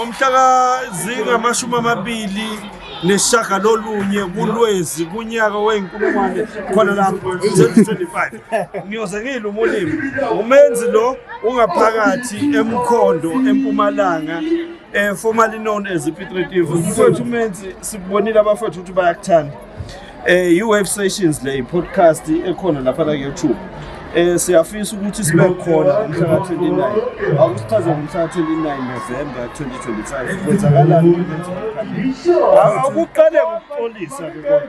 ngomhla zingamashumi nesishagalolunye kuLwezi kunyaka we-2025 khona lapho 2025 ngiyoze ngilumulimi umenzi lo ungaphakathi eMkhondo eMpumalanga formerly known as Piet Retief. Mfowethu umenzi sibonile abafowethu ukuthi bayakuthanda i-wave sessions le podcast ekhona lapha la YouTube. Siyafisa ukuthi sibe khona umhla ka-29 akusichaze ngomhla ka-29 November 2025 kwenzakalani akuqale ngokuxolisa ke kodwa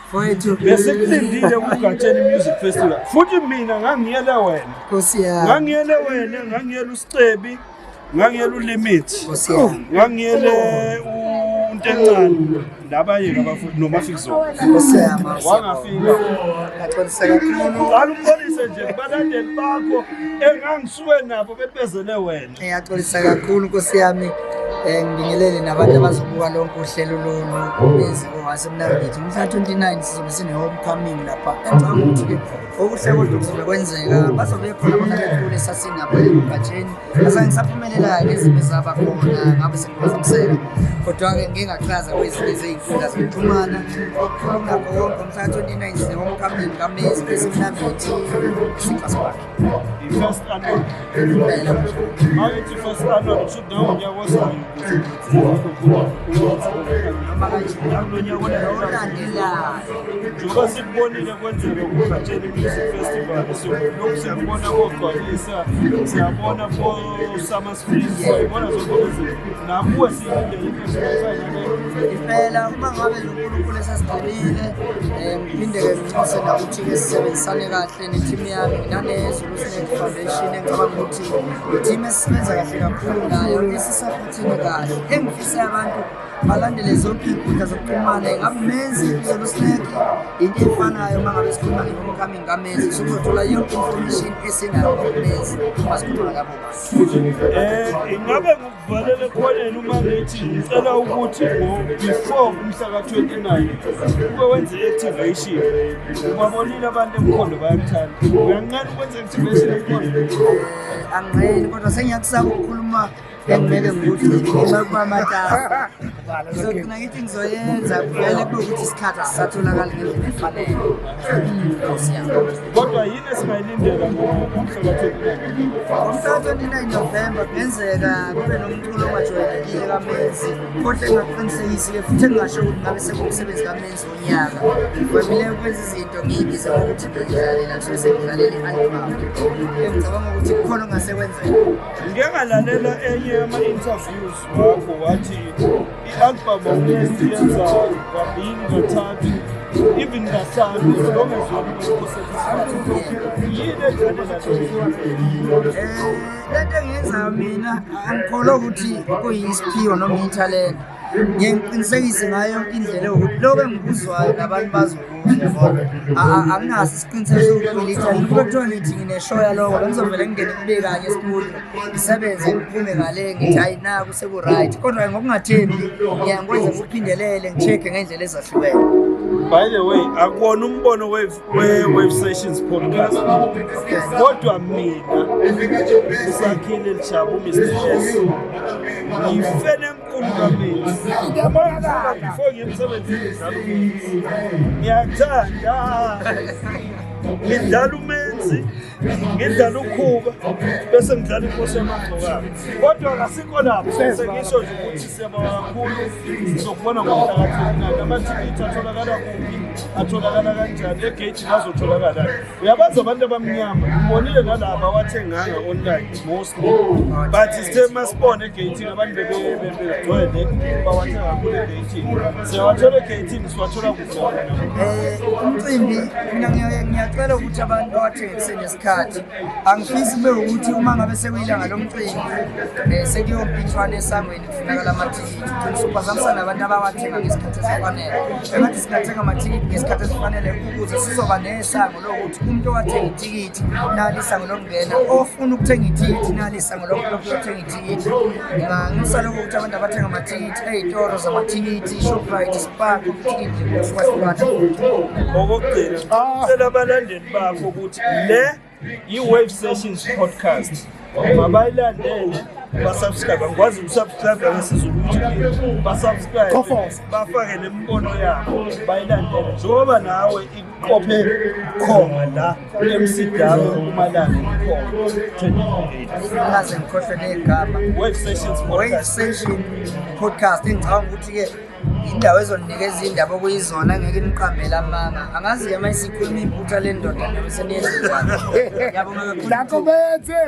Mfowethu besikulindile kuGatsheni Music Festival futhi mina ngangiyele wena Nkosi yami ngangiyele wena ngangiyele uSicebi ngangiyele uLimit ngangiyele uNtencane labanye abafundi noMafikzo Nkosi yami wangafika ngaxolisa kakhulu qala umpolise nje kubalandeli bakho engangisuke nabo bebezele wena ngaxolisa kakhulu Nkosi yami ngibingelele nabantu abazobuka lonke uhlelo lolu beziko wasemnambithi umhla 29 sizobe sine homecoming lapha engicabanga ukuthi okuhle kodwa kuzobe kwenzeka bazobe khona bona bekhulu esasinapha eGatsheni azange saphumelela ngezimo ezaba khona ngabe sekuphazamiseka kodwa ke ngingachaza kwezinye zezinkundla zokuxhumana okukhuluma konke umhla 29 sine homecoming kaMezi esemnambithi sikhasibakhe i-first annual mayithi first annual shutdown yakwasayo njengoba sikubonile kwenzeka kuGatsheni Music Festival sokulokhu siyabona kogcwalisa siyabona ko-Summer Springs siyabona zonke izinto nakuwe siyinde impela uma ngabe uNkulunkulu esasigcinile ngiphinde-ke ngincose nakuthi-ke sisebenzisane kahle ne-team yami nane-Zulu Snake Foundation engicabanga ukuthi i-team esisebenza kahle kakhulu nayo esisaphothile kahle engifise abantu balandele zonke iy'nkundla zokuxhumana ngabe Menzi Zulu Snake into efanayo uma ngabe sikhuluma nge-homecoming kaMenzi sokuzothola yonke information esinayo ngoMenzi uma sikhuluma ngabo ingabe ngikuvalele khoneni uma ngithi ngicela ukuthi before umhla ka-29 ube wenze i-activation ubabonile abantu eMkhondo bayakuthanda uyanqena ukwenza i-activation eMkhondo angiqeni kodwa sengiyakusaba ukukhuluma engibeke ngokuthi ngikhuluma kwamatasa so mina ngithi ngizoyenza vele kuwukuthi isikhathi asisatholakali ngendlela efanele kodwa yini esingayilindela ngomhla ka-29 November kungenzeka kube nomculo ongajwayelekile kaMenzi kodwa engingaqinisekisi-ke futhi engingasho ukuthi ngabe sekuwumsebenzi kaMenzi wonyaka ngivamile ukwenza izinto ngiy'bize ngokuthi ngiyidlalela kusuke sengidlalela i-album engicabanga ukuthi kukhona ongasekwenzeka ngike ngalalela enye yama-interviews wakho wathi i-album awuyenza kabili kathathu even kahlanu as long as yini edlalela lento engiyenzayo mina angikholwa ukuthi kuyisiphiwo noma iyithalente ngiqinisekise ngayo yonke indlela yokuthi lokho engikuzwayo nabantu bazokuzwa yabona anginaso isiqiniseko sokukhwelitha kube kuthiwa ngithi ngine-show yaloko bengizovele ngingene kube kanye esikhulu ngisebenze ngiphume ngale ngithi hayi naku seku-right kodwa ngokungathembi ngiyangikwenza ngikuphindelele ngi-check-e ngendlela ezahlukene. By the way, akuwona umbono we-Wave Sessions podcast kodwa mina uSakhile Lishabu Mr. S ngifene enkulu kaMenzi before ngiyemsebenzini ngiyakuthanda ngidlala uMenzi ngidlala uKhuba bese ngidlala inkosi yamagxokana kodwa kasikho lapho sengisho nje ukuthi siyabonga kakhulu sizokubona ngomhla ka-29 amathikithi atholakala kuphi atholakala kanjani egate bazotholakala uyabazi abantu abamnyama ngibonile nalaba wathenganga online mostly but sithe masibone egate abantu begcwele bawathenga kakhulu egate siyawathola egate siwathola kukhona umcimbi mina ngiyacela ukuthi abantu bawathenge kusenesikhathi angifisi kube ukuthi uma ngabe sekuyilanga lomcimbi sekuyobhithwana esangweni kufunakala amathikithi siphazamisana nabantu abawathenga ngesikhathi esifanele engathi singathenga amathikithi ngesikhathi esifanele ukuze sizoba nesango lokuthi umuntu owathenga ithikithi nali isango lokungena ofuna ukuthenga ithikithi nali isango lokuthenga ithikithi nginganusa lokho ukuthi abantu abathenga amathikithi ey'toro zamathikithi Shoprite Spar ithikithi ngokuhlukahlukana okugcina cela abalandeli bakho ukuthi le i-Wave Sessions podcast mabayilandele basubscribe ngikwazi ukusubscribe ngesizulu ukuthi basubscribe bafake nemibono yabo bayilandele njengoba nawe iqophe khona la MC Damo umalanga ikhona 2028 ngaze ngikhohlwe negama Wave Session podcast engicabanga ukuthi ke indawo ezoninikeza indaba okuyizona ngeke niqambele amanga angazi ke manje sikhuluma iphutha le ndoda noma seniyenzani yabonga kakhulu Nakho bethe